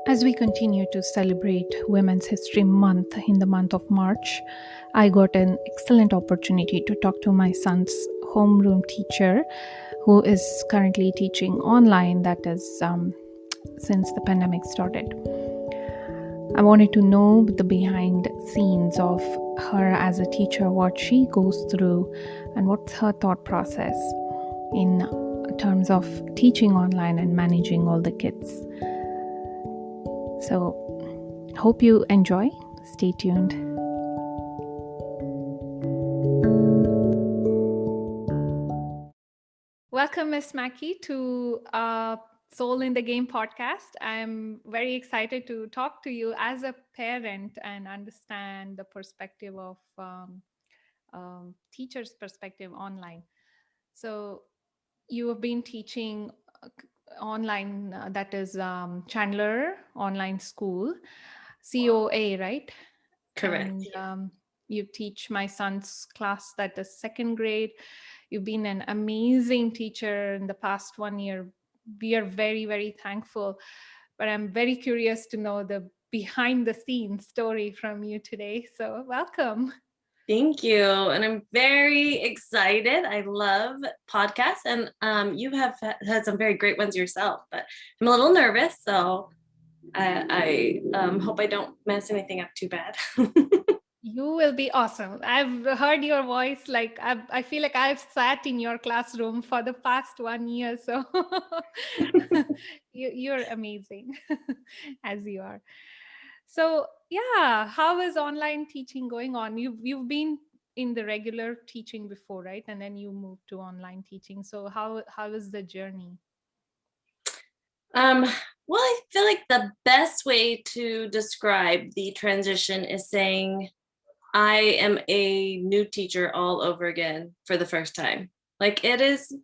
As we continue to celebrate Women's History Month in the month of March, I got an excellent opportunity to talk to my son's homeroom teacher who is currently teaching online, that is, since the pandemic started. I wanted to know the behind scenes of her as a teacher, what she goes through, and what's her thought process in terms of teaching online and managing all the kids. So, hope you enjoy. Stay tuned. Welcome, Miss Maki, to Soul in the Game podcast. I'm very excited to talk to you as a parent and understand the perspective of teacher's perspective online. So, you have been teaching online, that is Chandler Online School, COA, right? Correct. And you teach my son's class, that is second grade. You've been an amazing teacher in the past 1 year. We are very, very thankful. But I'm very curious to know the behind the scenes story from you today. So, welcome. Thank you. And I'm very excited. I love podcasts, and you have had some very great ones yourself, but I'm a little nervous. So I hope I don't mess anything up too bad. You will be awesome. I've heard your voice. Like I feel like I've sat in your classroom for the past 1 year. So you're amazing as you are. So yeah, how is online teaching going on? You've been in the regular teaching before, right? And then you moved to online teaching. So how is the journey? um, well, I feel like the best way to describe the transition is saying I am a new teacher all over again for the first time. Like it is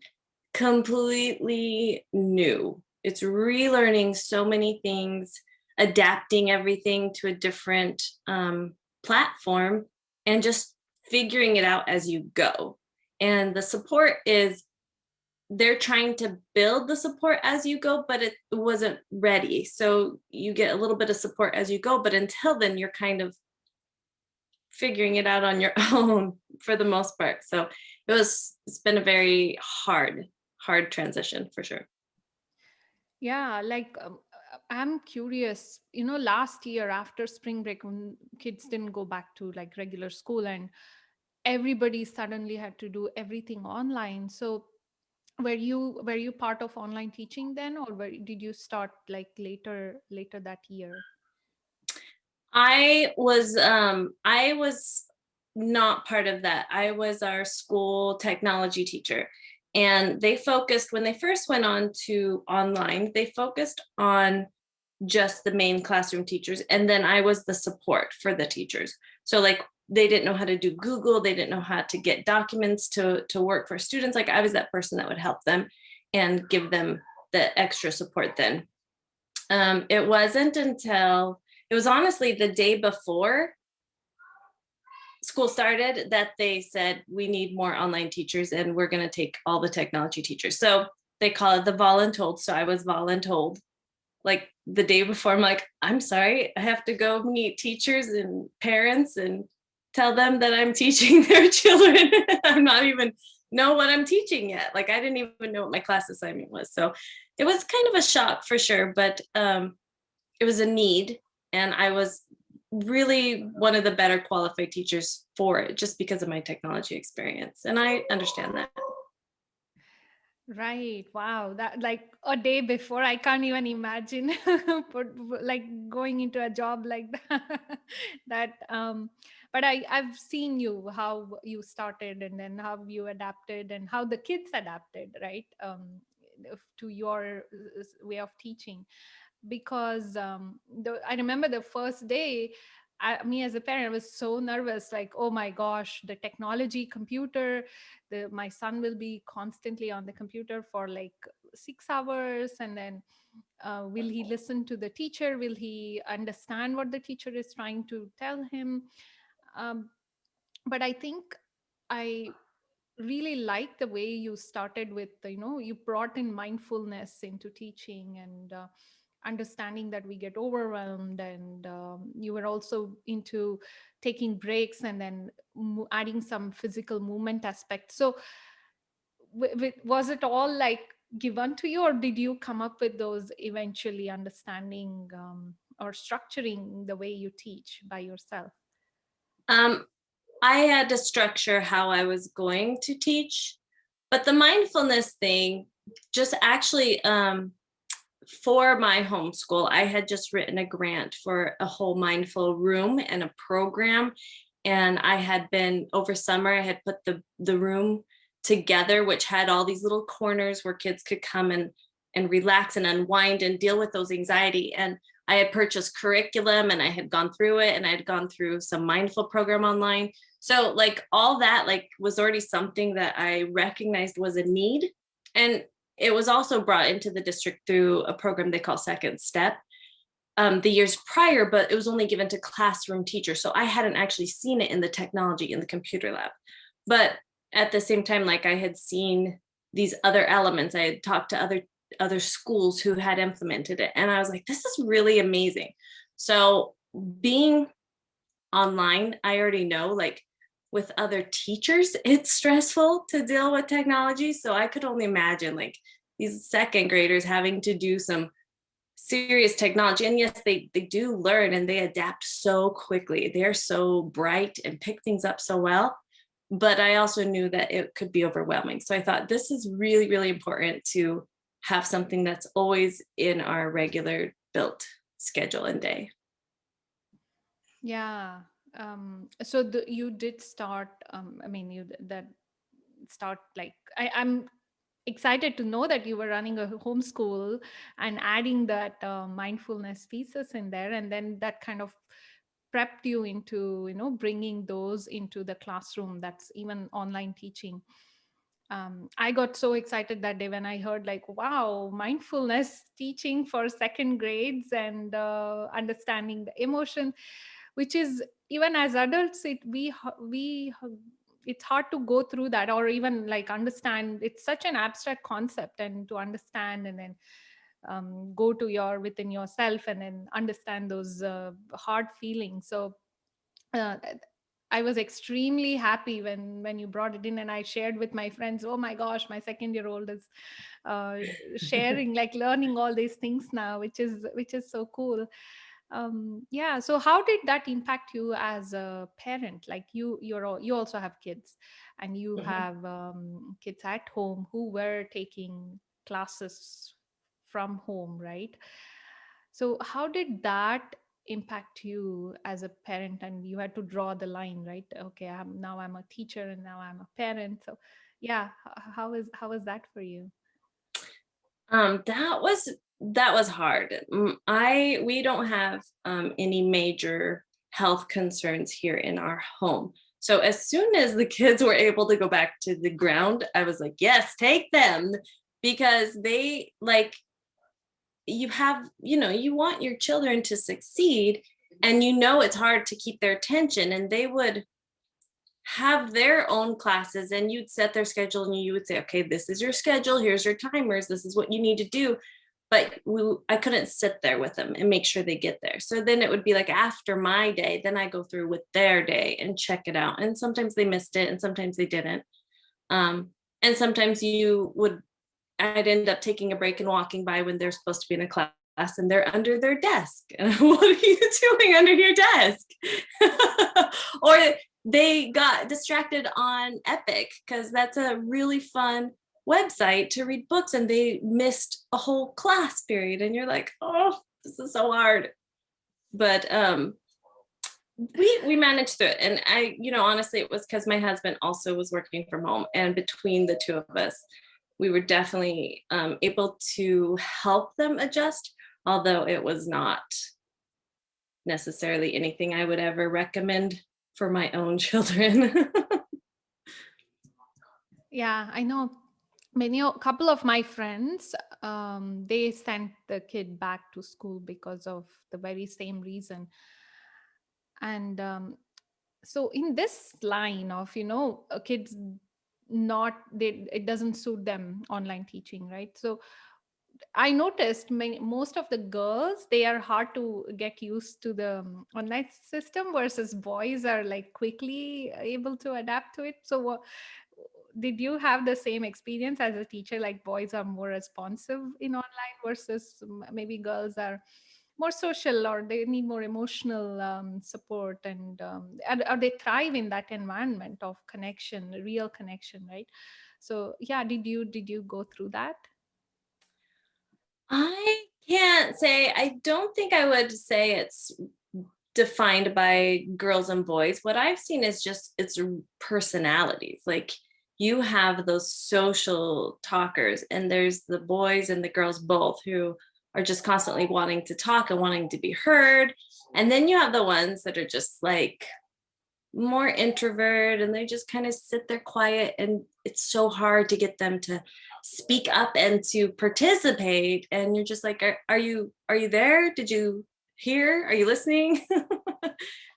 completely new. It's relearning so many things, adapting everything to a different platform, and just figuring it out as you go. And the support is they're trying to build the support as you go, but it wasn't ready. So you get a little bit of support as you go, but until then, you're kind of figuring it out on your own for the most part. So it's been a very hard transition for sure. Yeah, like I'm curious, last year after spring break, when kids didn't go back to like regular school and everybody suddenly had to do everything online. So were you part of online teaching then, or did you start like later that year? I was not part of that. I was our school technology teacher, and they focused when they first went on to online, they focused on just the main classroom teachers, and then I was the support for the teachers. So like they didn't know how to do Google, they didn't know how to get documents to work for students. Like I was that person that would help them and give them the extra support then. It wasn't until it was honestly the day before school started that they said we need more online teachers and we're going to take all the technology teachers. So they call it the voluntold. So I was voluntold like the day before. I'm like, I'm sorry, I have to go meet teachers and parents and tell them that I'm teaching their children. I'm not even know what I'm teaching yet. Like I didn't even know what my class assignment was. So it was kind of a shock for sure, but it was a need, and I was really one of the better qualified teachers for it just because of my technology experience, and I understand that. Right. Wow. That like a day before, I can't even imagine like going into a job like that. But I've seen you how you started and then how you adapted and how the kids adapted, right? To your way of teaching. Because I remember the first day, me as a parent was so nervous, like, oh my gosh, the technology computer, my son will be constantly on the computer for like 6 hours, and then will he listen to the teacher, will he understand what the teacher is trying to tell him? um, but I think I really like the way you started with, you brought in mindfulness into teaching, and understanding that we get overwhelmed, and you were also into taking breaks and then adding some physical movement aspect. So was it all like given to you, or did you come up with those eventually, understanding or structuring the way you teach by yourself? Um, I had to structure how I was going to teach, but the mindfulness thing just actually for my homeschool, I had just written a grant for a whole mindful room and a program. And I had been over summer, I had put the room together, which had all these little corners where kids could come and relax and unwind and deal with those anxiety. And I had purchased curriculum and I had gone through it, and I had gone through some mindful program online. So like all that like was already something that I recognized was a need. And it was also brought into the district through a program they call Second Step the years prior, but it was only given to classroom teachers. So I hadn't actually seen it in the technology in the computer lab. But at the same time, like I had seen these other elements. I had talked to other schools who had implemented it. And I was like, this is really amazing. So being online, I already know like with other teachers, it's stressful to deal with technology. So I could only imagine like these second graders having to do some serious technology. And yes, they do learn and they adapt so quickly. They're so bright and pick things up so well. But I also knew that it could be overwhelming. So I thought this is really, really important to have something that's always in our regular built schedule and day. Yeah. So you did start, I mean, that start like, I'm excited to know that you were running a homeschool and adding that mindfulness pieces in there, and then that kind of prepped you into, bringing those into the classroom, that's even online teaching. I got so excited that day when I heard like, wow, mindfulness teaching for second grades, and understanding the emotion, which is, even as adults, it's hard to go through that, or even like understand. It's such an abstract concept, and to understand, and then go to your within yourself, and then understand those hard feelings. So uh, I was extremely happy when you brought it in, and I shared with my friends. Oh my gosh, my second-year-old is uh, sharing, like learning all these things now, which is so cool. Yeah. So how did that impact you as a parent? Like you also have kids, and you Mhm. have kids at home who were taking classes from home, right? So how did that impact you as a parent, and you had to draw the line, right? Okay, I'm a teacher, and now I'm a parent. So yeah, how is that for you? That was hard. We don't have any major health concerns here in our home. So as soon as the kids were able to go back to the ground, I was like, yes, take them, because they like you want your children to succeed, and it's hard to keep their attention, and they would have their own classes, and you'd set their schedule and you would say, okay, this is your schedule, here's your timers, this is what you need to do. But I couldn't sit there with them and make sure they get there. So then it would be like after my day, then I go through with their day and check it out. And sometimes they missed it and sometimes they didn't. Um, and sometimes I'd end up taking a break and walking by when they're supposed to be in a class and they're under their desk. And what are you doing under your desk? Or they got distracted on Epic because that's a really fun website to read books, and they missed a whole class period. And you're like, oh, this is so hard. But we managed through it. And honestly, it was because my husband also was working from home, and between the two of us, we were definitely able to help them adjust, although it was not necessarily anything I would ever recommend for my own children. Yeah, I know. Couple of my friends, they sent the kid back to school because of the very same reason. And so in this line of, kids, not they it doesn't suit them online teaching, right? So I noticed most of the girls, they are hard to get used to the online system, versus boys are like quickly able to adapt to it. So did you have the same experience as a teacher, like boys are more responsive in online versus maybe girls are more social, or they need more emotional support, and or they thrive in that environment of connection, real connection, right? So yeah, did you go through that? I can't say, I don't think I would say it's defined by girls and boys. What I've seen is just it's personalities. Like you have those social talkers, and there's the boys and the girls both who are just constantly wanting to talk and wanting to be heard. And then you have the ones that are just like more introvert, and they just kind of sit there quiet, and it's so hard to get them to speak up and to participate. And you're just like, are you there? Did you hear? Are you listening?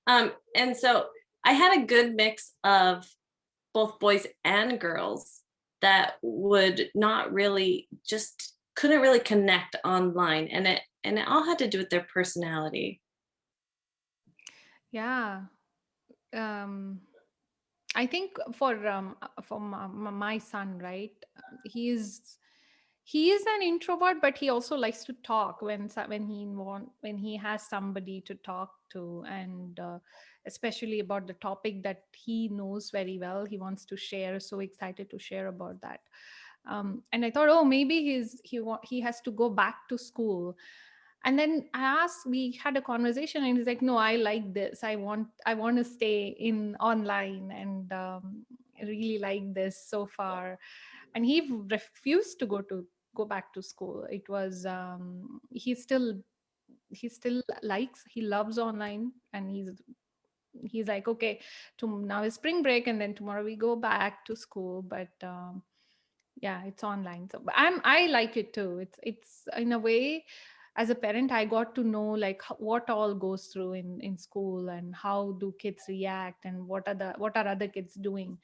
And so I had a good mix of both boys and girls that would not really, just couldn't really connect online, and it all had to do with their personality. Yeah. um I think for my son, right? He is an introvert, but he also likes to talk when he has somebody to talk to, and especially about the topic that he knows very well. He wants to share, so excited to share about that. And I thought, oh, maybe he has to go back to school. And then we had a conversation, and he's like, no, I like this. I want to stay in online, and I really like this so far. And he refused to go back to school. It was he still likes, he loves online, and he's like, okay, now is spring break, and then tomorrow we go back to school. But yeah, it's online. So but I like it too. It's in a way, as a parent, I got to know like what all goes through in school, and how do kids react, and what are other kids doing.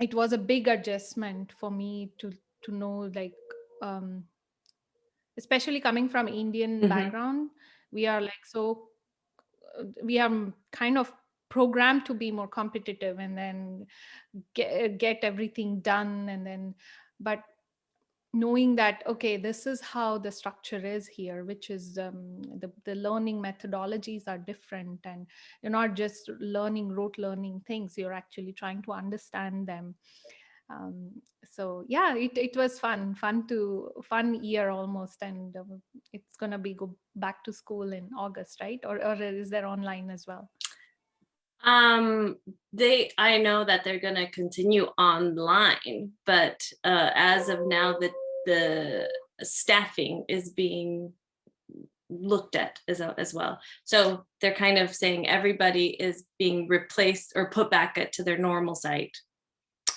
It was a big adjustment for me to know, like, um especially coming from Indian Mhm. background. We are like, so we are kind of programmed to be more competitive, and then get everything done, and then, but knowing that, okay, this is how the structure is here, which is the learning methodologies are different, and you're not just rote learning things, you're actually trying to understand them. So yeah, it was fun year almost. And it's gonna be go back to school in August, right? Or is there online as well? Um, I know that they're going to continue online, but as of now, the staffing is being looked at as well. So they're kind of saying everybody is being replaced or put back to their normal site.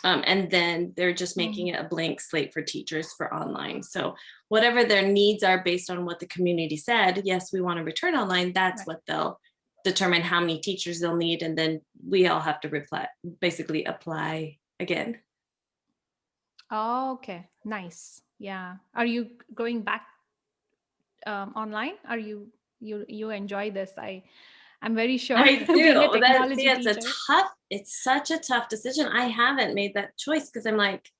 And then they're just making Mm, it a blank slate for teachers for online. So whatever their needs are based on what the community said, yes, we want to return online, that's right. what they'll determine how many teachers they'll need. And then we all have to basically apply again. Oh, okay, nice. Yeah, are you going back online? Are you enjoy this? I'm very sure, I being a do. technology It's a teacher. it's such a tough decision. I haven't made that choice because I'm like,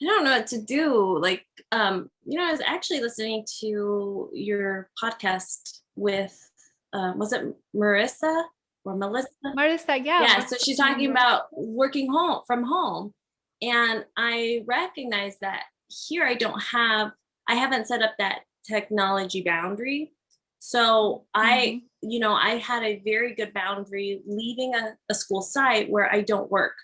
I don't know what to do. Like, I was actually listening to your podcast with, was it Marissa or Melissa? Marissa, yeah, Yeah. So she's talking Marissa. about working home from home. And I recognize that here I haven't set up that technology boundary. So Hmm. I had a very good boundary leaving a school site where I don't work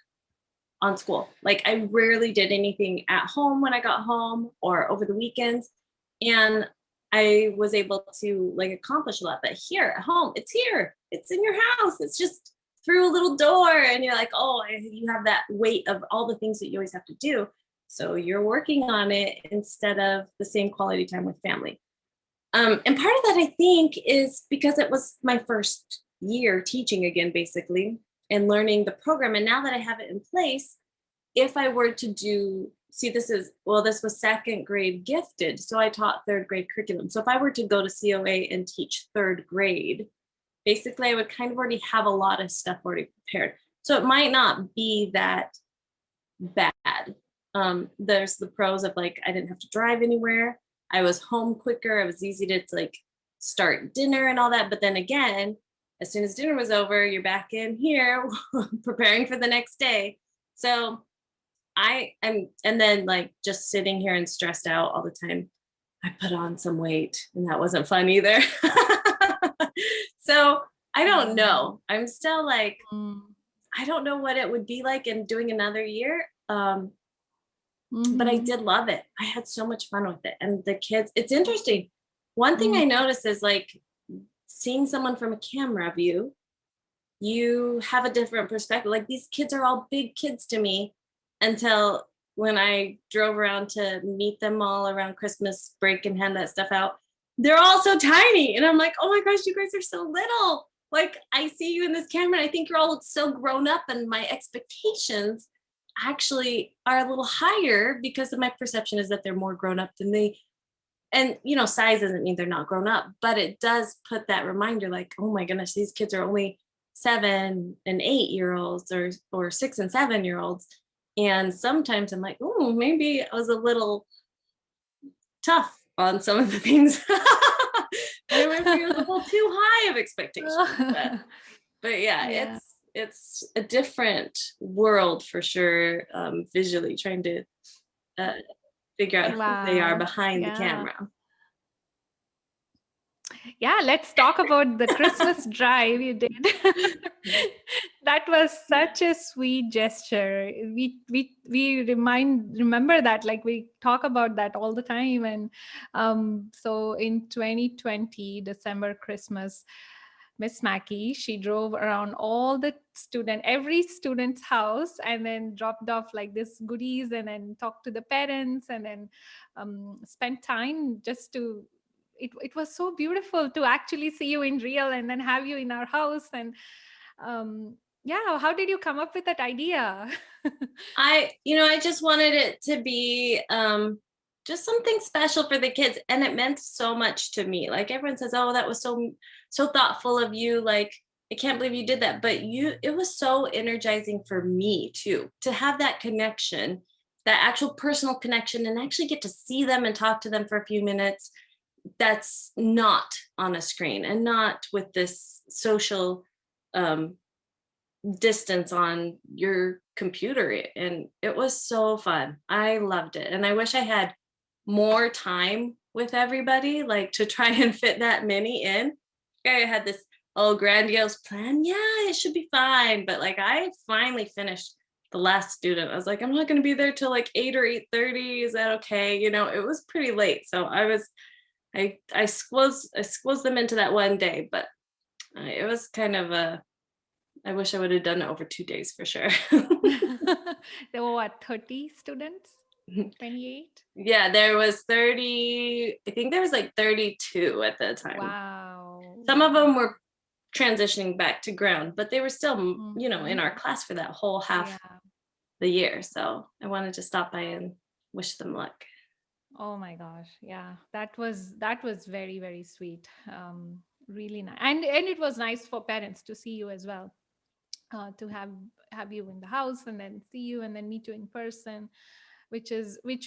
on school. Like I rarely did anything at home when I got home or over the weekends. And I was able to like accomplish a lot. But here at home, it's here. It's in your house. It's just through a little door. And you're like, oh, you have that weight of all the things that you always have to do. So you're working on it instead of the same quality time with family. And part of that, I think, is because it was my first year teaching again, basically, and learning the program. And now that I have it in place, if I were to do see, this was second grade gifted. So I taught third grade curriculum. So if I were to go to COA and teach third grade, basically I would kind of already have a lot of stuff already prepared. So it might not be that bad. There's the pros of like, I didn't have to drive anywhere. I was home quicker. It was easy to like start dinner and all that. But then again, as soon as dinner was over, you're back in here preparing for the next day. So and then like just sitting here and stressed out all the time. I put on some weight and that wasn't fun either. So I don't know. I'm still like, I don't know what it would be like in doing another year. But I did love it. I had so much fun with it. And the kids, it's interesting. One thing I noticed is like seeing someone from a camera view, you have a different perspective. Like these kids are all big kids to me until when I drove around to meet them all around Christmas break and hand that stuff out. They're all so tiny. And I'm like, oh my gosh, you guys are so little. Like I see you in this camera and I think you're all so grown up, and my expectations actually are a little higher because of my perception is that they're more grown up than they. And size doesn't mean they're not grown up, but it does put that reminder like, oh my goodness, these kids are only 7 and 8-year-olds or 6 and 7-year-olds. And sometimes I'm like, oh, maybe I was a little tough on some of the things. Maybe it was a little too high of expectations. But yeah, it's a different world for sure. Visually trying to figure out who they are behind the camera. Yeah, let's talk about the Christmas drive you did. That was such a sweet gesture. We remember that, like we talk about that all the time. And so in 2020 December Christmas, Miss Maki, she drove around every student's house, and then dropped off like this goodies, and then talked to the parents, and then spent time just to. It was so beautiful to actually see you in real, and then have you in our house. And yeah, how did you come up with that idea? I just wanted it to be just something special for the kids, and it meant so much to me. Like everyone says, oh, that was so thoughtful of you, like I can't believe you did that. But it was so energizing for me too, to have that connection, that actual personal connection, and actually get to see them and talk to them for a few minutes. That's not on a screen and not with this social distance on your computer. And it was so fun. I loved it. And I wish I had more time with everybody, like to try and fit that many in. I had this grandiose plan. Yeah, it should be fine. But like I finally finished the last student. I was like, I'm not going to be there till like 8 or 8:30. Is that okay? It was pretty late. So I squeezed them into that one day, but it was kind of I wish I would have done it over 2 days for sure. There were what, 30 students? 28? Yeah, there was 30. I think there was like 32 at the time. Wow. Some of them were transitioning back to ground, but they were still, in our class for that whole half the year. So I wanted to stop by and wish them luck. Oh my gosh. Yeah. That was very, very sweet. Really nice. And it was nice for parents to see you as well. To have you in the house, and then see you, and then meet you in person, which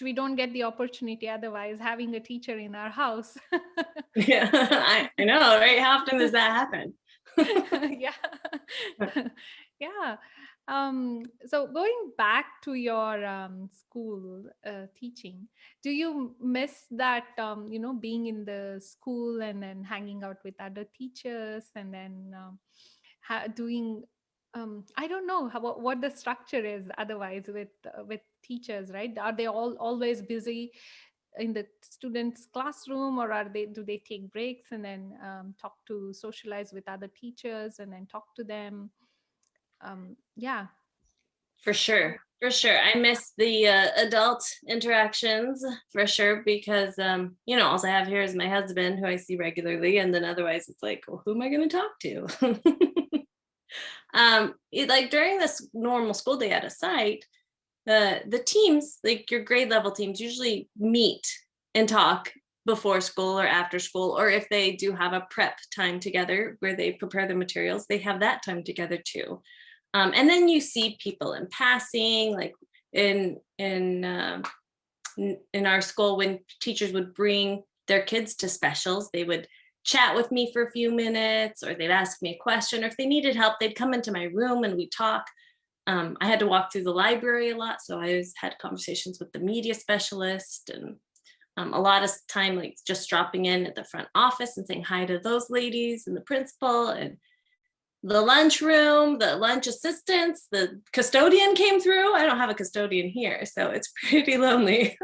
we don't get the opportunity otherwise, having a teacher in our house. Yeah, I know, right? How often does that happen? Yeah. Yeah. So going back to your school teaching, do you miss that, being in the school and then hanging out with other teachers, and then doing, I don't know what the structure is otherwise with teachers, right? Are they all always busy in the students' classroom, or do they take breaks and then socialize with other teachers and then talk to them? Yeah. For sure. I miss the adult interactions for sure, because all I have here is my husband, who I see regularly, and then otherwise it's like, well, who am I going to talk to? Like during this normal school day at a site, the teams, like your grade level teams, usually meet and talk before school or after school, or if they do have a prep time together where they prepare the materials, they have that time together too. And then you see people in passing, like in in our school, when teachers would bring their kids to specials, they would chat with me for a few minutes, or they'd ask me a question, or if they needed help, they'd come into my room and we'd talk. I had to walk through the library a lot, so I always had conversations with the media specialist, and a lot of time like just dropping in at the front office and saying hi to those ladies and the principal, and the lunchroom, the lunch assistants, the custodian came through. I don't have a custodian here, so it's pretty lonely.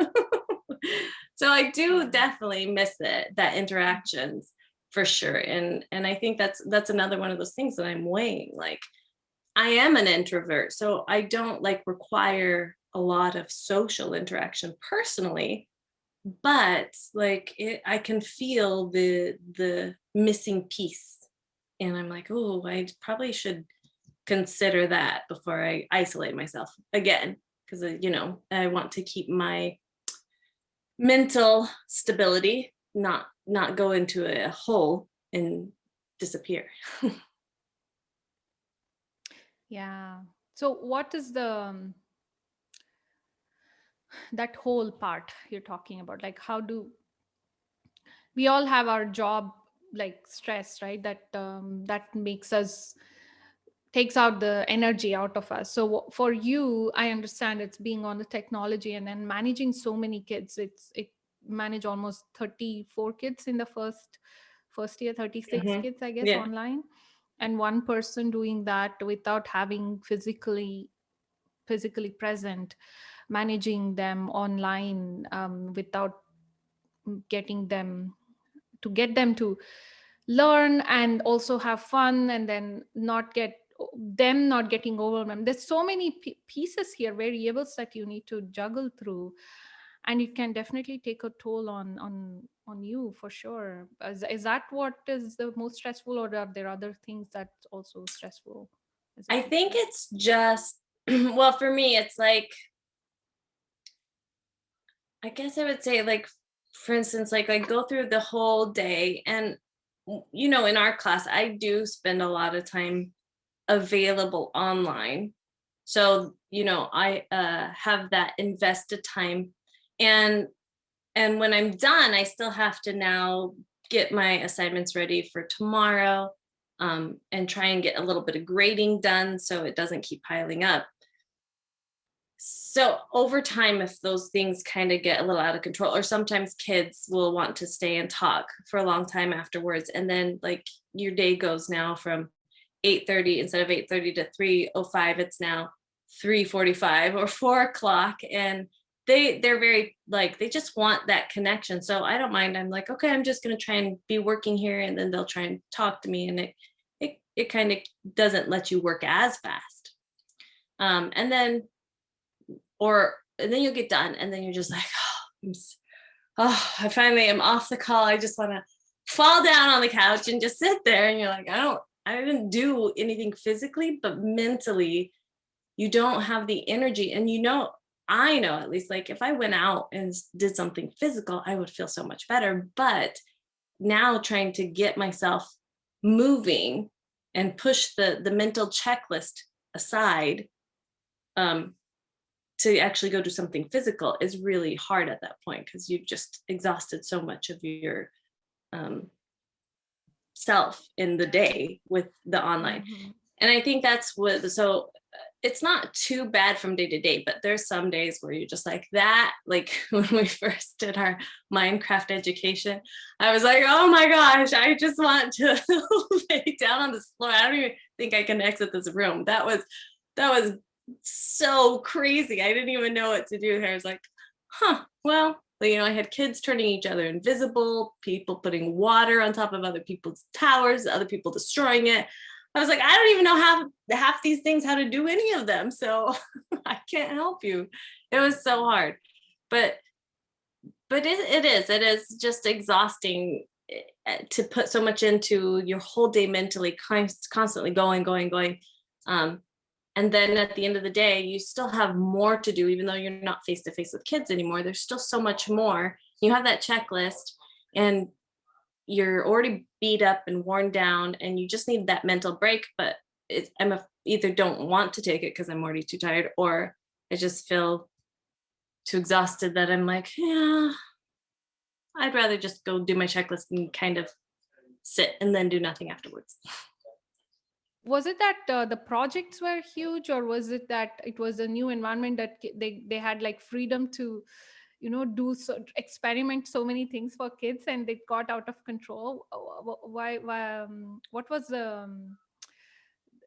So I do definitely miss it, that interactions for sure. And I think that's another one of those things that I'm weighing. Like, I am an introvert, so I don't like require a lot of social interaction personally, but like I can feel the missing piece, and I'm like, oh, I probably should consider that before I isolate myself again, because I want to keep my mental stability, not go into a hole and disappear. Yeah. So what is the that whole part you're talking about? Like, how do we all have our job like stress, right? That makes us, takes out the energy out of us. So for you, I understand it's being on the technology and then managing so many kids. It manage almost 34 kids in the first year, 36 Hmm. kids, I guess, Yeah. online. And one person doing that without having physically present, managing them online, without getting them get them to learn and also have fun, and then not getting overwhelmed. There's so many pieces here, variables that you need to juggle through, and it can definitely take a toll on you for sure. Is that what is the most stressful, or are there other things that's also stressful as a I think teacher? it's just well, for me, it's like, I guess I would say, like, for instance, like I go through the whole day, and in our class, I do spend a lot of time available online. So, I have that invested time, and when I'm done, I still have to now get my assignments ready for tomorrow, and try and get a little bit of grading done so it doesn't keep piling up. So over time, if those things kind of get a little out of control, or sometimes kids will want to stay and talk for a long time afterwards, and then like your day goes now from 8:30, instead of 8:30 to 3:05, it's now 3:45 or 4 o'clock, and they're very like, they just want that connection. So I don't mind. I'm like, okay, I'm just gonna try and be working here, and then they'll try and talk to me, and it kind of doesn't let you work as fast. And then you'll get done, and then you're just like, I finally am off the call. I just want to fall down on the couch and just sit there. And you're like, I didn't do anything physically, but mentally, you don't have the energy. And I know, at least, like if I went out and did something physical, I would feel so much better. But now trying to get myself moving and push the mental checklist aside, um, to actually go do something physical is really hard at that point, because you've just exhausted so much of your um, self in the day with the online. Hmm. And I think that's what, so it's not too bad from day to day, but there's some days where you're just like that. Like when we first did our Minecraft education, I was like, oh my gosh, I just want to lay down on this floor. I don't even think I can exit this room. That was so crazy. I didn't even know what to do. I was like, well, I had kids turning each other invisible, people putting water on top of other people's towers, other people destroying it. I was like, I don't even know half these things, how to do any of them. So I can't help you. It was so hard. But it is just exhausting, to put so much into your whole day mentally, constantly going. And then at the end of the day, you still have more to do, even though you're not face to face with kids anymore. There's still so much more. You have that checklist, and you're already beat up and worn down, and you just need that mental break. But either don't want to take it because I'm already too tired, or I just feel too exhausted that I'm like, yeah, I'd rather just go do my checklist and kind of sit and then do nothing afterwards. Was it that the projects were huge, or was it that it was a new environment that they had like freedom to, do experiment so many things for kids, and they got out of control? Why what was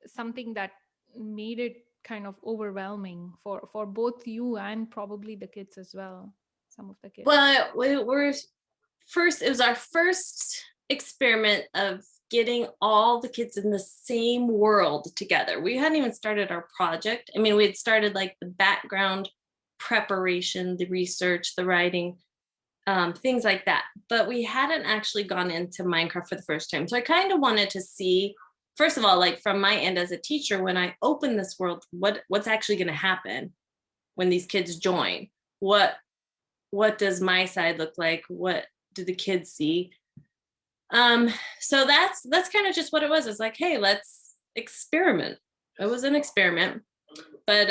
something that made it kind of overwhelming for both you and probably the kids as well, some of the kids? Well, it was our first experiment of getting all the kids in the same world together. We hadn't even started our project. I mean, we had started like the background preparation, the research, the writing, things like that. But we hadn't actually gone into Minecraft for the first time. So I kind of wanted to see, first of all, like from my end as a teacher, when I open this world, what's actually going to happen when these kids join? What does my side look like? What do the kids see? So that's kind of just what it was. It's like, hey, let's experiment. It was an experiment, but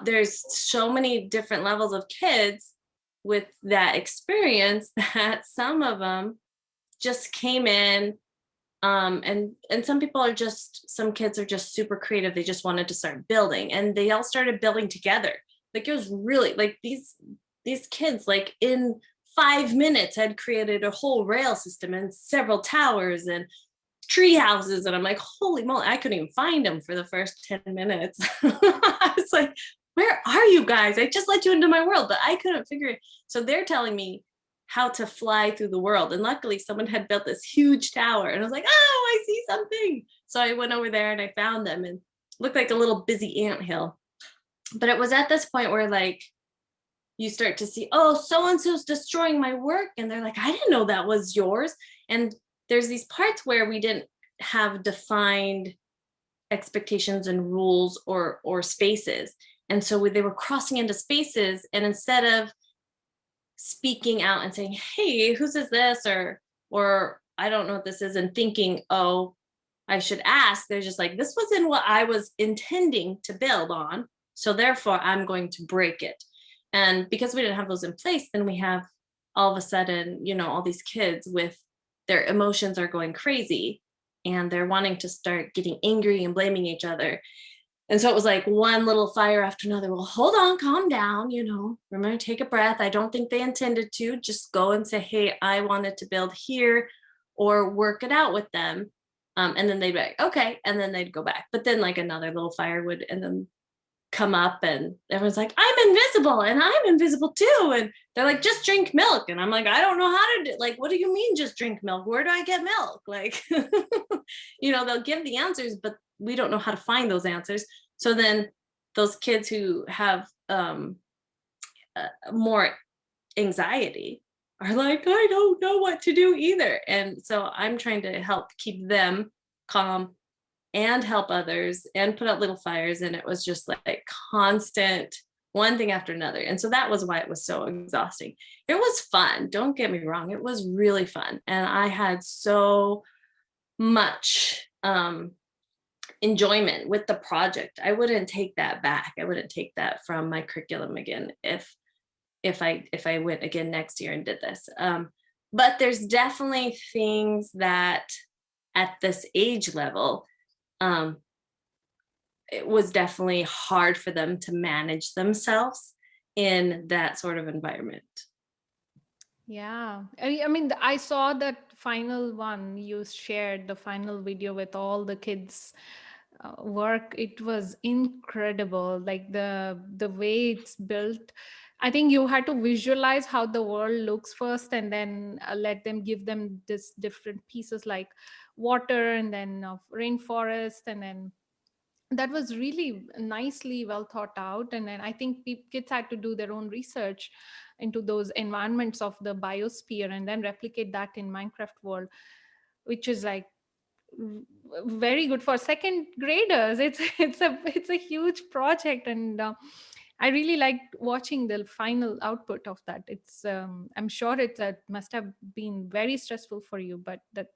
there's so many different levels of kids with that experience that some of them just came in, and some kids are just super creative. They just wanted to start building, and they all started building together. Like it was really like these kids, like in 5 minutes, had created a whole rail system and several towers and tree houses. And I'm like, holy moly, I couldn't even find them for the first 10 minutes. I was like, where are you guys? I just let you into my world, but I couldn't figure it. So they're telling me how to fly through the world. And luckily someone had built this huge tower, and I was like, oh, I see something. So I went over there and I found them, and looked like a little busy anthill. But it was at this point where like you start to see, oh, so and so's destroying my work, and they're like, I didn't know that was yours. And there's these parts where we didn't have defined expectations and rules or spaces, and so they were crossing into spaces, and instead of speaking out and saying, hey, whose is this, or I don't know what this is, and thinking, oh, I should ask, they're just like, this wasn't what I was intending to build on, so therefore I'm going to break it. And because we didn't have those in place, then we have all of a sudden, all these kids with their emotions are going crazy, and they're wanting to start getting angry and blaming each other. And so it was like one little fire after another. Well, hold on, calm down, remember, take a breath. I don't think they intended to. Just go and say, hey, I wanted to build here, or work it out with them. And then they'd be like, okay. And then they'd go back. But then like another little fire would, and then come up, and everyone's like, I'm invisible, and I'm invisible too. And they're like, just drink milk. And I'm like, I don't know how to do, like, what do you mean just drink milk? Where do I get milk? Like, they'll give the answers, but we don't know how to find those answers. So then those kids who have more anxiety are like, I don't know what to do either. And so I'm trying to help keep them calm and help others and put out little fires. And it was just like constant one thing after another. And so that was why it was so exhausting. It was fun. Don't get me wrong. It was really fun. And I had so much enjoyment with the project. I wouldn't take that back. I wouldn't take that from my curriculum again if I went again next year and did this. But there's definitely things that at this age level, it was definitely hard for them to manage themselves in that sort of environment. Yeah. I mean, I saw that final one you shared, the final video with all the kids' work. It was incredible. Like the way it's built. I think you had to visualize how the world looks first, and then let them give them this different pieces like water, and then rainforest, and then that was really nicely well thought out. And then I think kids had to do their own research into those environments of the biosphere, and then replicate that in Minecraft world, which is like very good for second graders. It's a huge project, and I really liked watching the final output of that. I'm sure it must have been very stressful for you, but that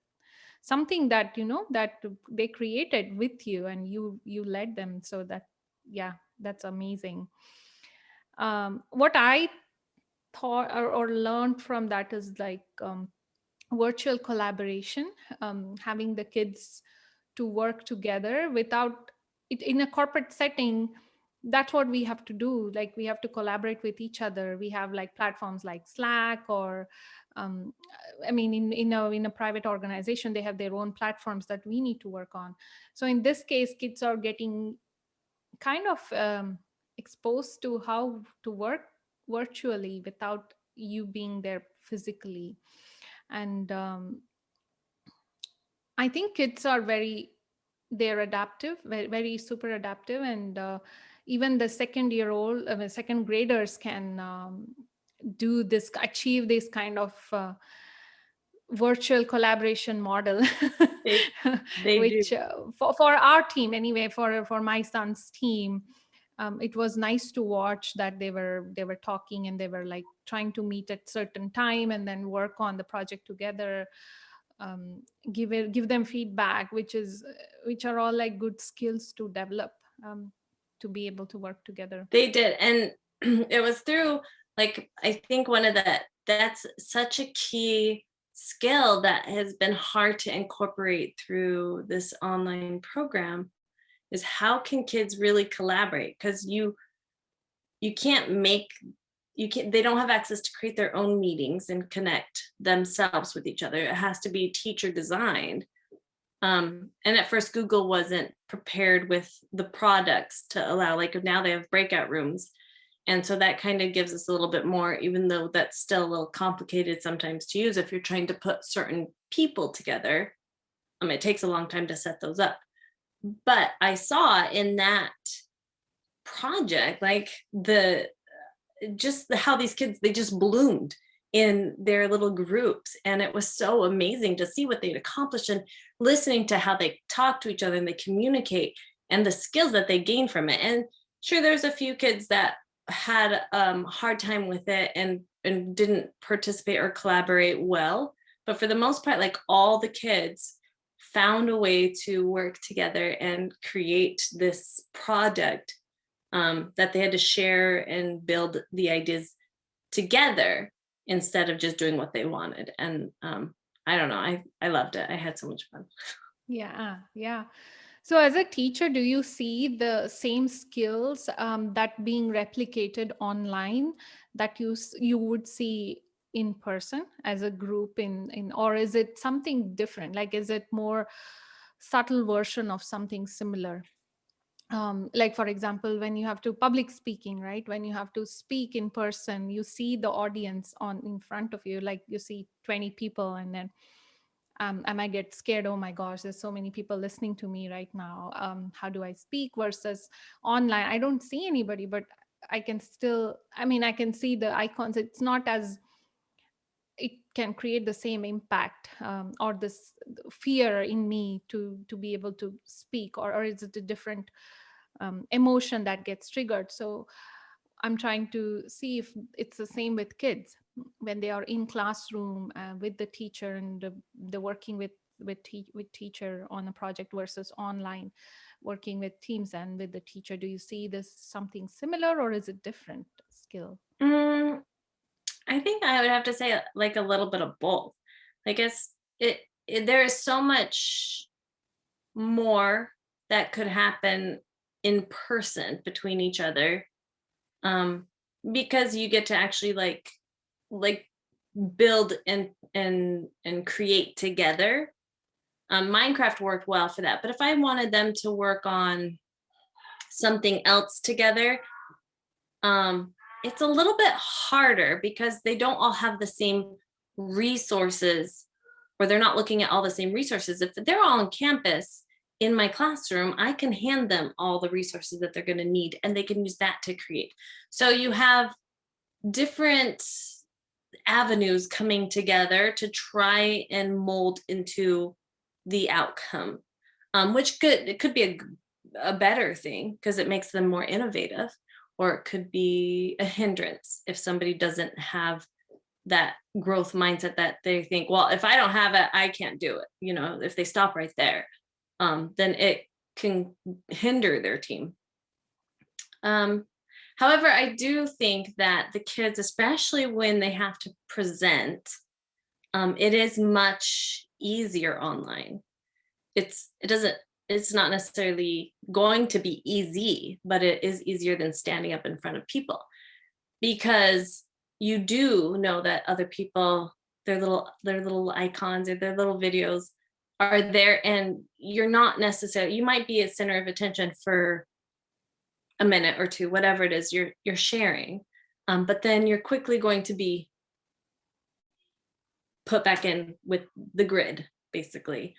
something that that they created with you, and you led them, so that, yeah, that's amazing. What I thought or learned from that is like, virtual collaboration, having the kids to work together without it in a corporate setting. That's what we have to do, like we have to collaborate with each other. We have like platforms like Slack, or um, I mean, in a private organization, they have their own platforms that we need to work on. So in this case, kids are getting kind of exposed to how to work virtually without you being there physically. And I think kids are they're adaptive, very, very super adaptive. And even the second graders can achieve this kind of virtual collaboration model. They they do. Which for our team anyway, for my son's team, it was nice to watch that they were talking, and they were like trying to meet at certain time and then work on the project together. um, give them feedback, which are all like good skills to develop, to be able to work together. They did. And it was through, like, I think that's such a key skill that has been hard to incorporate through this online program, is how can kids really collaborate? Because you can't make you can't they don't have access to create their own meetings and connect themselves with each other. It has to be teacher designed. And at first Google wasn't prepared with the products to allow, like now they have breakout rooms. And so that kind of gives us a little bit more, even though that's still a little complicated sometimes to use if you're trying to put certain people together. It takes a long time to set those up. But I saw in that project, like how these kids, they just bloomed in their little groups, and it was so amazing to see what they'd accomplished, and listening to how they talk to each other and they communicate, and the skills that they gain from it. And sure, there's a few kids that had hard time with it and didn't participate or collaborate well, but for the most part, like, all the kids found a way to work together and create this product, that they had to share and build the ideas together instead of just doing what they wanted. And I don't know, I loved it. I had so much fun. Yeah, yeah. So as a teacher, do you see the same skills that being replicated online that you would see in person as a group, in or is it something different? Like, is it more subtle version of something similar? Like, for example, when you have to public speaking, right, when you have to speak in person, you see the audience on in front of you, like you see 20 people, and then I might get scared. Oh my gosh, there's so many people listening to me right now. How do I speak? Versus online, I don't see anybody, but I can see the icons. It's not as it can create the same impact, or this fear in me to be able to speak, or is it a different emotion that gets triggered? So I'm trying to see if it's the same with kids when they are in classroom with the teacher, and the working with teacher on a project versus online working with teams and with the teacher. Do you see this something similar, or is it different skill? Mm, I think I would have to say, like, a little bit of both. I guess there is so much more that could happen in person between each other, um, because you get to actually, like build and create together. Minecraft worked well for that, but if I wanted them to work on something else together, um, it's a little bit harder because they don't all have the same resources, or they're not looking at all the same resources. If they're all on campus in my classroom, I can hand them all the resources that they're going to need, and they can use that to create. So you have different avenues coming together to try and mold into the outcome, which it could be a better thing because it makes them more innovative, or it could be a hindrance if somebody doesn't have that growth mindset, that they think, well, if I don't have it, I can't do it. If they stop right there, then it can hinder their team. However, I do think that the kids, especially when they have to present, it is much easier online. It's not necessarily going to be easy, but it is easier than standing up in front of people, because you do know that other people, their little icons or their little videos are there, and you're not necessarily, you might be a center of attention for a minute or two, whatever it is you're sharing, but then you're quickly going to be put back in with the grid, basically.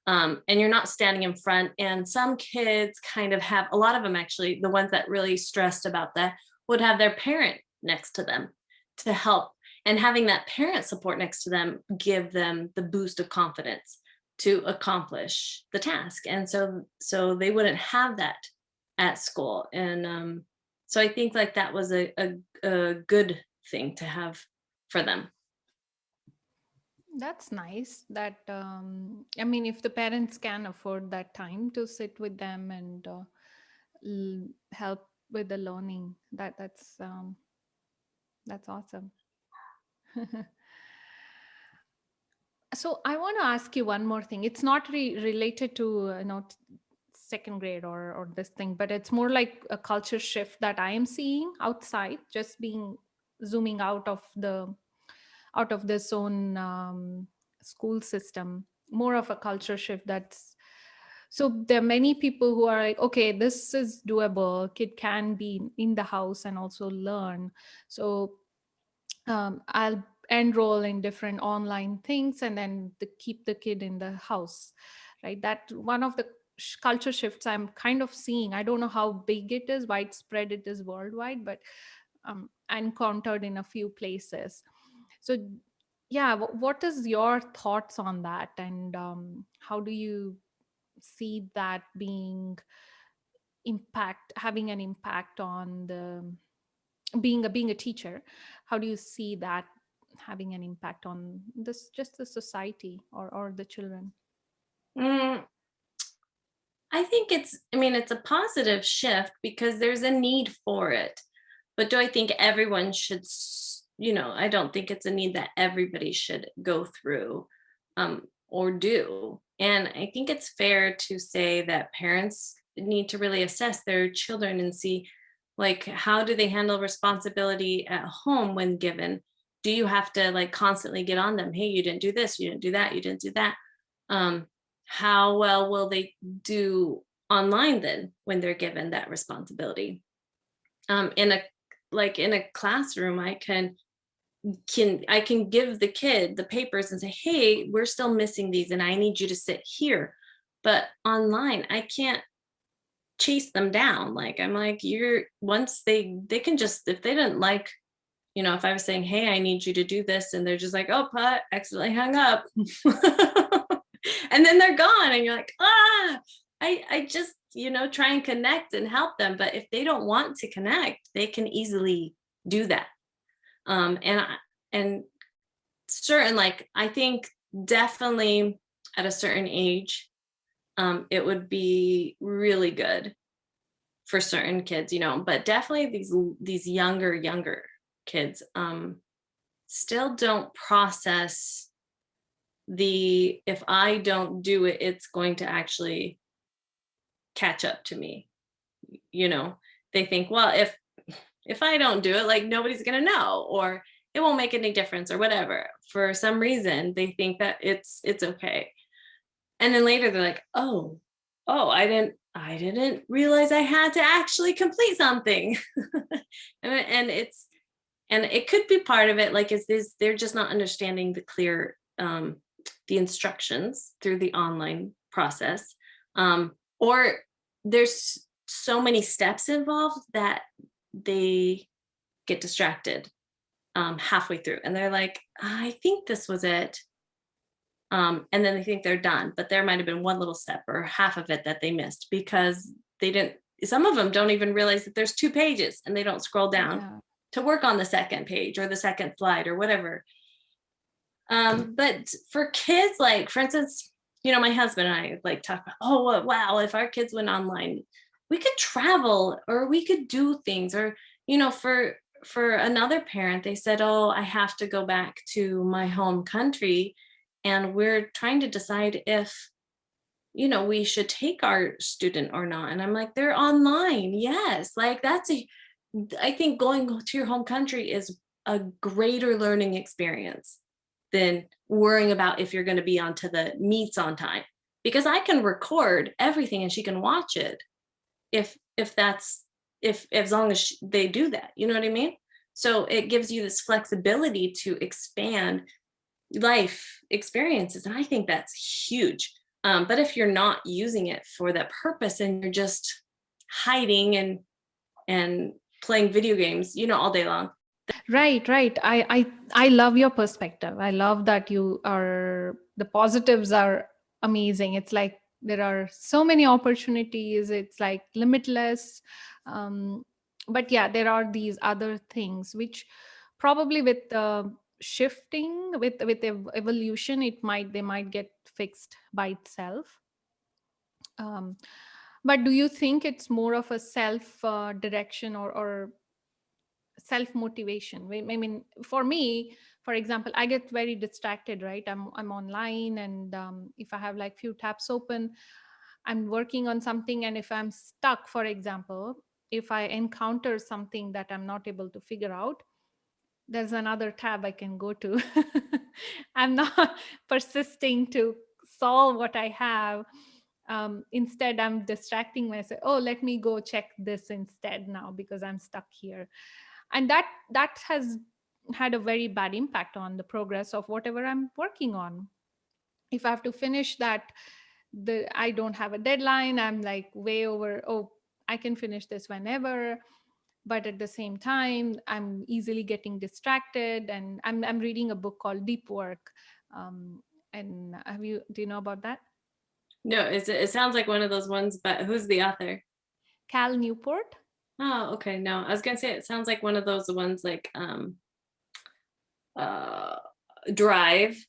And you're not standing in front. And some kids kind of have, a lot of them actually, the ones that really stressed about that, would have their parent next to them to help. And having that parent support next to them give them the boost of confidence to accomplish the task. And so they wouldn't have that at school. And so I think like that was a good thing to have for them. That's nice. That I mean, if the parents can afford that time to sit with them and help with the learning, that's awesome. So I want to ask you one more thing. It's not related to second grade or this thing, but it's more like a culture shift that I am seeing outside, just being zooming out of this own school system, more of a culture shift. That's so there are many people who are like, okay, this is doable, kid can be in the house and also learn. So I'll enroll in different online things and then keep the kid in the house, right? That one of the culture shifts I'm kind of seeing. I don't know how big it is, widespread it is worldwide, but I encountered in a few places. So yeah, what is your thoughts on that, and how do you see that being impact having an impact on the being a teacher? How do you see that having an impact on this, just the society or the children? Mm, I think it's a positive shift because there's a need for it. But do I think everyone should, I don't think it's a need that everybody should go through, or do. And I think it's fair to say that parents need to really assess their children and see, like, how do they handle responsibility at home when given? Do you have to like constantly get on them? Hey, you didn't do this, you didn't do that, you didn't do that. Um, how well will they do online then when they're given that responsibility? In a classroom, I can give the kid the papers and say, hey, we're still missing these and I need you to sit here. But online, I can't chase them down. Like, I'm like, you're once they can just, if they didn't like, if I was saying, hey, I need you to do this, and they're just like, oh, I accidentally hung up. And then they're gone and you're like, I just try and connect and help them. But if they don't want to connect, they can easily do that. And certain, like, I think definitely at a certain age, it would be really good for certain kids, but definitely these younger kids still don't process if I don't do it, it's going to actually catch up to me. They think, well, if I don't do it, like, nobody's going to know, or it won't make any difference, or whatever. For some reason, they think that it's okay. And then later they're like, oh, I didn't realize I had to actually complete something. and it could be part of it, like, is this, they're just not understanding the instructions through the online process, or there's so many steps involved that they get distracted halfway through, and they're like, I think this was it, And then they think they're done, but there might have been one little step or half of it that they missed because they didn't. Some of them don't even realize that there's 2 pages and they don't scroll down Yeah. to work on the second page or the second slide or whatever. But for kids, like for instance, my husband and I like talk about, oh wow, if our kids went online, we could travel or we could do things. Or, for another parent, they said, oh, I have to go back to my home country. And we're trying to decide if, we should take our student or not. And I'm like, they're online. Yes. Like I think going to your home country is a greater learning experience than worrying about if you're going to be onto the meets on time, because I can record everything and she can watch it if that's if as long as they do that, you know what I mean? So it gives you this flexibility to expand life experiences, and I think that's huge. But if you're not using it for that purpose and you're just hiding and playing video games, all day long. Right, right. I love your perspective. I love that the positives are amazing. It's like there are so many opportunities. It's like limitless. Um, but yeah, there are these other things which probably with shifting with evolution, they might get fixed by itself. Um, but do you think it's more of a self direction or self motivation? I mean, for me, for example, I get very distracted, right? I'm online, and if I have like few tabs open, I'm working on something, and if I'm stuck, for example, if I encounter something that I'm not able to figure out, there's another tab I can go to. I'm not persisting to solve what I have. Instead, I'm distracting myself. Oh, let me go check this instead now because I'm stuck here. And that has had a very bad impact on the progress of whatever I'm working on. If I have to finish that, I don't have a deadline, I'm like way over. Oh, I can finish this whenever, but at the same time I'm easily getting distracted. And I'm reading a book called Deep Work. um, and do you know about that? No, it sounds like one of those ones, but who's the author? Cal Newport. Oh, okay. No, I was gonna say it sounds like one of those ones like uh Drive.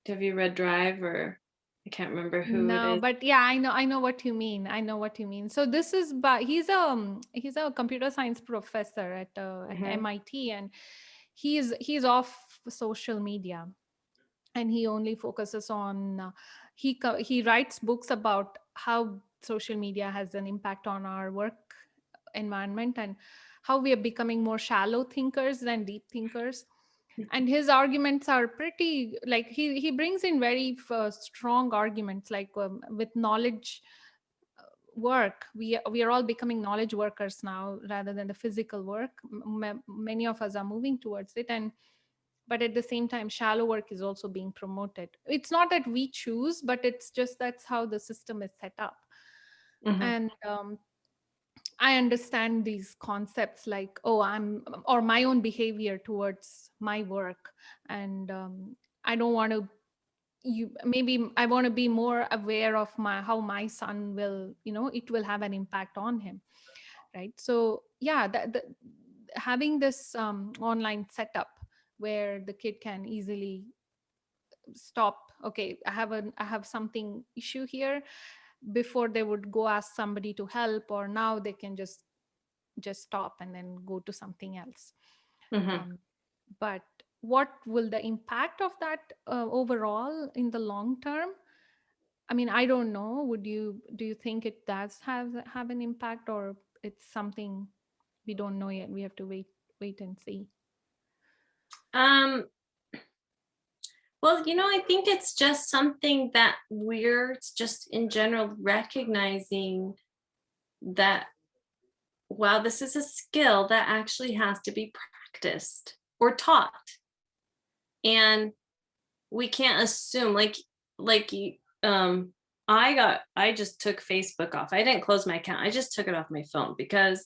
Have you read Drive? Or I can't remember who it No, is. but yeah, I know what you mean. I know what you mean. So this is, but he's a computer science professor at Hmm. MIT, and he's off social media, and he only focuses on he writes books about how social media has an impact on our work environment, and how we are becoming more shallow thinkers than deep thinkers. And his arguments are pretty, like, he brings in very strong arguments, like, with knowledge work, we are all becoming knowledge workers now rather than the physical work. Many of us are moving towards it, and but at the same time shallow work is also being promoted. It's not that we choose, but it's just that's how the system is set up. Hmm. And I understand these concepts, like, oh, or my own behavior towards my work. And I don't want to, maybe I want to be more aware of how my son will, it will have an impact on him, right? So yeah, having this online setup where the kid can easily stop. Okay, I have something issue here. Before they would go ask somebody to help, or now they can just stop and then go to something else. Hmm. um, but what will the impact of that overall in the long term? I mean, I don't know. Do you think it does have an impact, or it's something we don't know yet? We have to wait and see. Um, well, I think it's just something that we're just in general recognizing that, wow, this is a skill that actually has to be practiced or taught. And we can't assume like you I just took Facebook off. I didn't close my account. I just took it off my phone because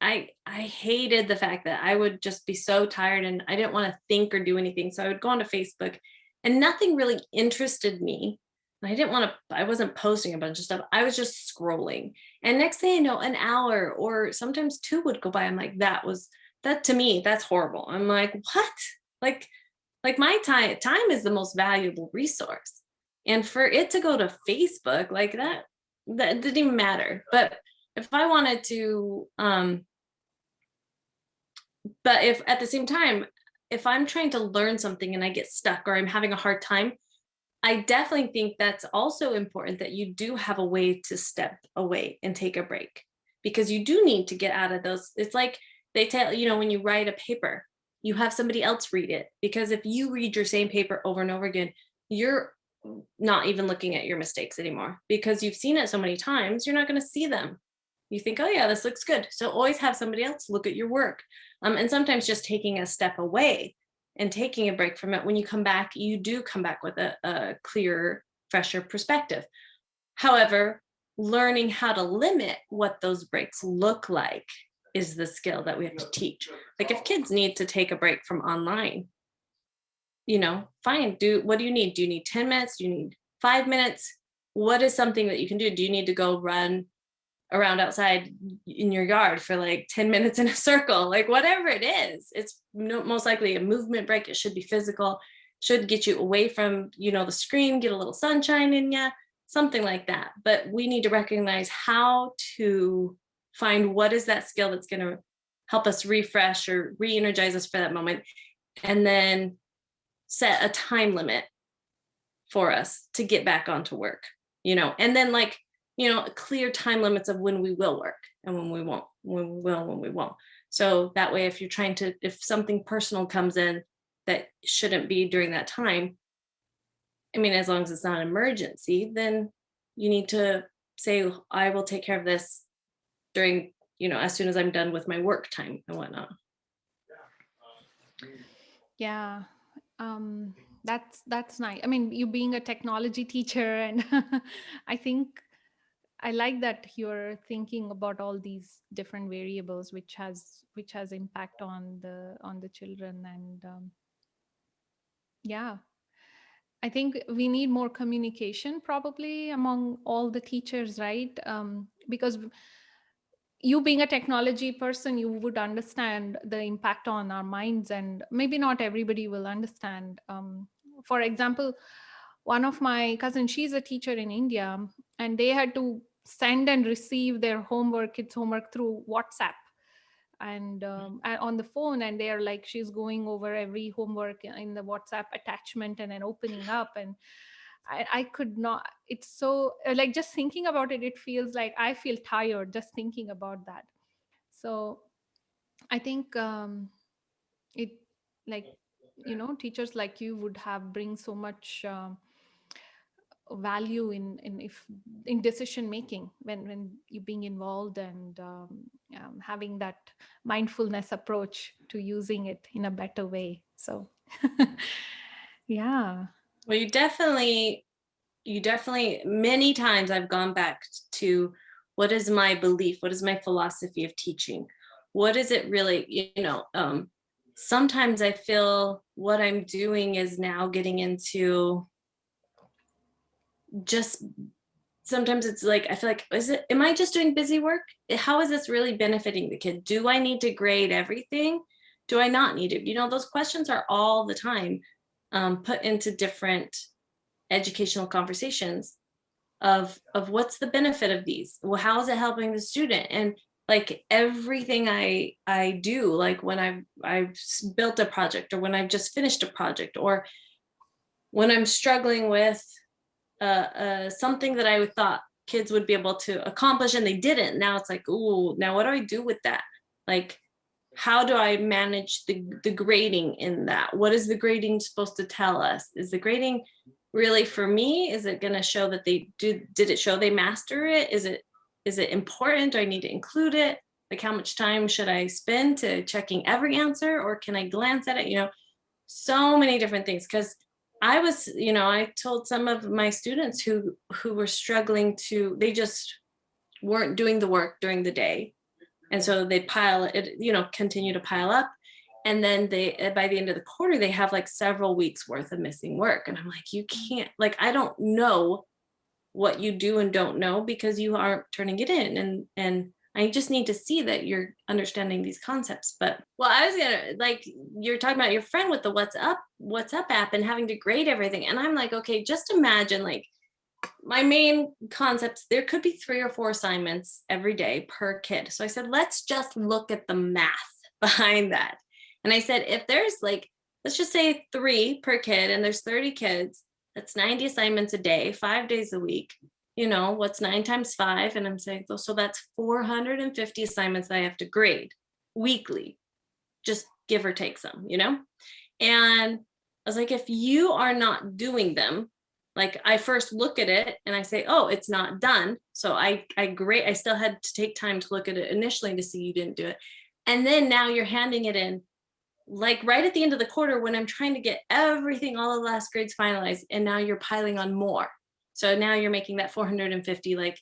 I hated the fact that I would just be so tired and I didn't want to think or do anything. So I would go onto Facebook and nothing really interested me. I wasn't posting a bunch of stuff. I was just scrolling. And next thing I know, an hour or sometimes two would go by. I'm like, that to me, that's horrible. I'm like, what? Like, my time is the most valuable resource. And for it to go to Facebook like that didn't even matter. But if I wanted to, but if at the same time, if I'm trying to learn something and I get stuck or I'm having a hard time, I definitely think that's also important that you do have a way to step away and take a break, because you do need to get out of those. It's like they tell, when you write a paper, you have somebody else read it, because if you read your same paper over and over again, you're not even looking at your mistakes anymore because you've seen it so many times, you're not going to see them. You think, oh yeah, this looks good. So always have somebody else look at your work. And sometimes just taking a step away and taking a break from it, when you come back, you do come back with a clearer, fresher perspective. However, learning how to limit what those breaks look like is the skill that we have to teach. Like if kids need to take a break from online, fine. What do you need? Do you need 10 minutes? Do you need 5 minutes? What is something that you can do? Do you need to go run around outside in your yard for like 10 minutes in a circle? Like whatever it is, it's most likely a movement break. It should be physical, should get you away from, the screen, get a little sunshine in you, something like that. But we need to recognize how to find what is that skill that's going to help us refresh or re-energize us for that moment. And then set a time limit for us to get back onto work, and then clear time limits of when we will work and when we won't, when we won't. So that way, if something personal comes in that shouldn't be during that time, as long as it's not an emergency, then you need to say, I will take care of this during, as soon as I'm done with my work time and whatnot. Yeah. That's nice. You being a technology teacher, and I think I like that you're thinking about all these different variables which has impact on the children. And yeah, I think we need more communication probably among all the teachers, right? Because you being a technology person, you would understand the impact on our minds, and maybe not everybody will understand. For example, one of my cousins, she's a teacher in India, and they had to send and receive their homework, kids homework, through WhatsApp and on the phone, and they're like, she's going over every homework in the WhatsApp attachment and then opening up. And I could not, it's so like, just thinking about it, it feels like I feel tired just thinking about that. So I think it, like, teachers like you would have bring so much value in decision making when you being involved, and having that mindfulness approach to using it in a better way. So yeah. Well, you definitely, many times I've gone back to, what is my belief? What is my philosophy of teaching? What is it really, sometimes I feel what I'm doing is now getting into just, sometimes it's like, I feel like, am I just doing busy work? How is this really benefiting the kid? Do I need to grade everything? Do I not need to? Those questions are all the time put into different educational conversations of what's the benefit of these? Well, how is it helping the student? And like everything I do, like when I've built a project, or when I've just finished a project, or when I'm struggling with something that I thought kids would be able to accomplish and they didn't. Now it's like, ooh, now what do I do with that? Like, how do I manage the grading in that? What is the grading supposed to tell us? Is the grading really for me? Is it going to show that did it show they master it? Is it important? Do I need to include it? Like, how much time should I spend to checking every answer, or can I glance at it? So many different things. Because I told some of my students who were struggling they just weren't doing the work during the day. And so they continue to pile up. And then by the end of the quarter, they have like several weeks worth of missing work. And I'm like, you can't, like, I don't know what you do and don't know because you aren't turning it in. And I just need to see that you're understanding these concepts. But well, I was gonna, like, you're talking about your friend with the WhatsApp app and having to grade everything. And I'm like, okay, just imagine, like, my main concepts, there could be 3 or 4 assignments every day per kid. So I said, let's just look at the math behind that. And I said, if there's like, let's just say 3 per kid and there's 30 kids, that's 90 assignments a day, 5 days a week. You know, what's 9 times 5? And I'm saying, so that's 450 assignments that I have to grade weekly, just give or take some, you know? And I was like, if you are not doing them, like, I first look at it and I say, oh, it's not done. So I still had to take time to look at it initially to see you didn't do it. And then now you're handing it in like right at the end of the quarter when I'm trying to get everything, all the last grades finalized. And now you're piling on more. So now you're making that 450, like,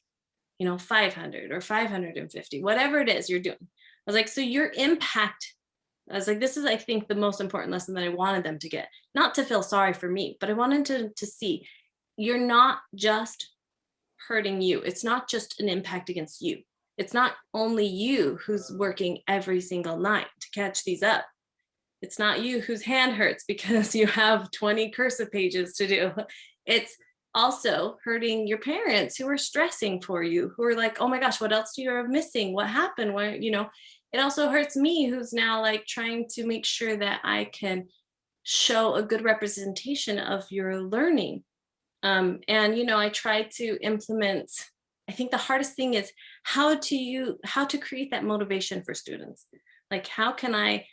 500 or 550, whatever it is you're doing. I was like, so your impact, I was like, this is, I think, the most important lesson that I wanted them to get, not to feel sorry for me, but I wanted to see you're not just hurting you. It's not just an impact against you. It's not only you who's working every single night to catch these up. It's not you whose hand hurts because you have 20 cursive pages to do. It's also hurting your parents who are stressing for you, who are like, oh my gosh, what else do you are missing? What happened? It also hurts me, who's now like trying to make sure that I can show a good representation of your learning. And I try to implement, I think the hardest thing is how to create that motivation for students. Like, how can I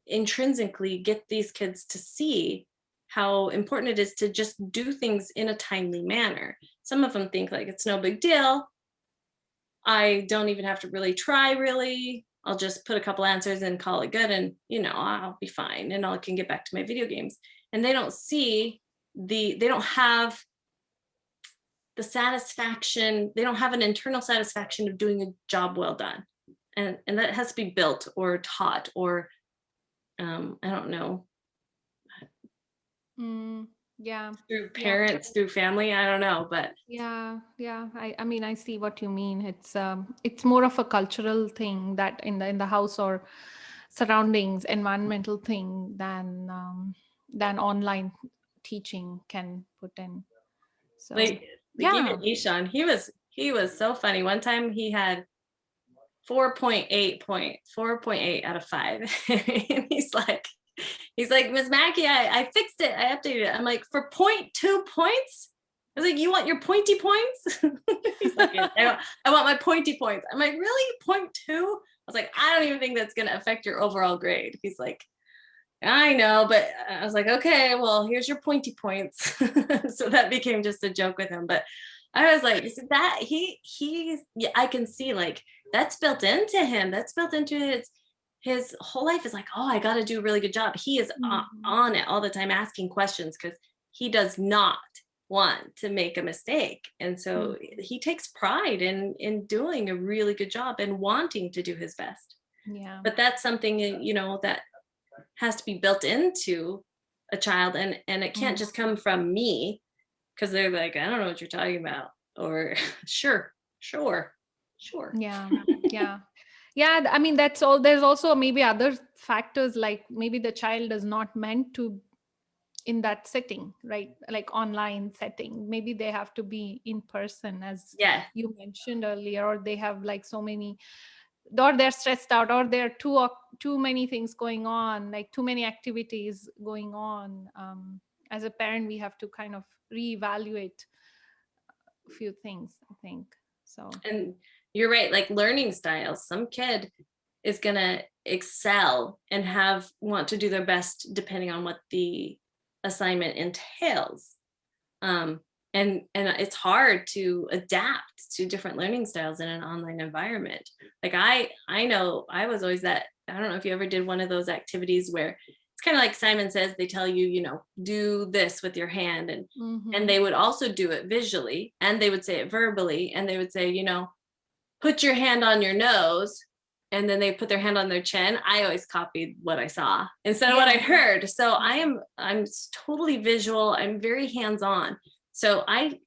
intrinsically get these kids to see how important it is to just do things in a timely manner. Some of them think like it's no big deal. I don't even have to really try, really. I'll just put a couple answers and call it good, and I'll be fine, and I can get back to my video games. And they don't see they don't have the satisfaction, they don't have an internal satisfaction of doing a job well done. And that has to be built or taught or I don't know, Yeah. through Yeah. parents, through family, I don't know, but Yeah. Yeah. I mean, I see what you mean. It's more of a cultural thing that in the house or surroundings, environmental thing than online teaching can put in. So like yeah. even Ishan, he was so funny. One time he had 4.8 out of 5. And he's like, Miss Maki, I fixed it. I updated it. I'm like, for 0.2 points? I was like, you want your pointy points? He's like, I want my pointy points. I'm like, really? 0.2? I was like, I don't even think that's going to affect your overall grade. He's like, I know, but I was like, okay, well, here's your pointy points. So that became just a joke with him. But I was like, that yeah, I can see like that's built into him. That's built into his whole life is like, oh, I got to do a really good job. He is on it all the time asking questions because he does not want to make a mistake. And so he takes pride in doing a really good job and wanting to do his best. Yeah. But that's something, that has to be built into a child, and it can't just come from me because they're like, I don't know what you're talking about, or sure. Yeah. Yeah. I mean, that's all. There's also maybe other factors, like maybe the child is not meant to in that setting, right? Like online setting. Maybe they have to be in person, as Yeah. you mentioned earlier, or they have like so many, or they're stressed out, or there are too many things going on, like too many activities going on. As a parent, we have to kind of reevaluate a few things, I think. So And you're right, like learning styles, some kid is going to excel and want to do their best depending on what the assignment entails. And it's hard to adapt to different learning styles in an online environment. Like I know I was always that, I don't know if you ever did one of those activities where it's kind of like Simon Says, they tell you, do this with your hand, and they would also do it visually, and they would say it verbally, and they would say, put your hand on your nose and then they put their hand on their chin, I always copied what I saw instead of what I Yeah. heard. So Yeah. I'm totally visual. I'm very hands-on. So I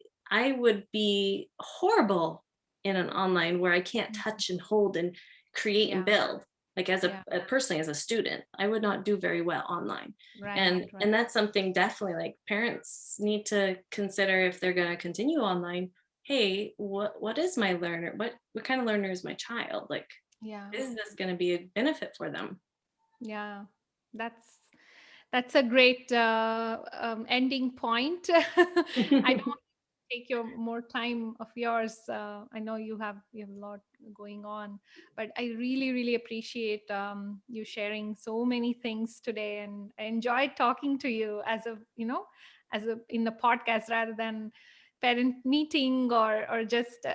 would be horrible in an online where I can't Mhm. touch and hold and create and Yeah. build. Like as Yeah. personally as a student, I would not do very well online. Right. And Right. that's something definitely like parents need to consider if they're going to continue online. Hey, what is my learner? What kind of learner is my child? Like, Yeah. is this going to be a benefit for them? Yeah. That's that's a great ending point. I don't take your more time of yours. I know you have a lot going on, but I really really appreciate you sharing so many things today, and I enjoyed talking to you as a as a in the podcast rather than parent meeting or just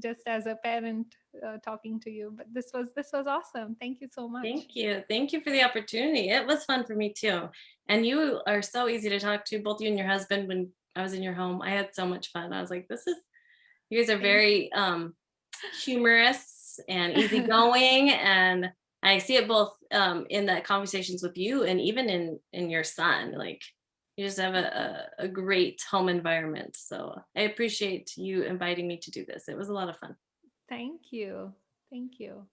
just as a parent talking to you. But this was awesome. Thank you so much. Thank you. Thank you for the opportunity. It was fun for me too. And you are so easy to talk to, both you and your husband. When I was in your home, I had so much fun. I was like, you guys are Thank very humorous and easygoing. And I see it both in the conversations with you and even in your son. Like you just have a great home environment. So I appreciate you inviting me to do this. It was a lot of fun. Thank you. Thank you.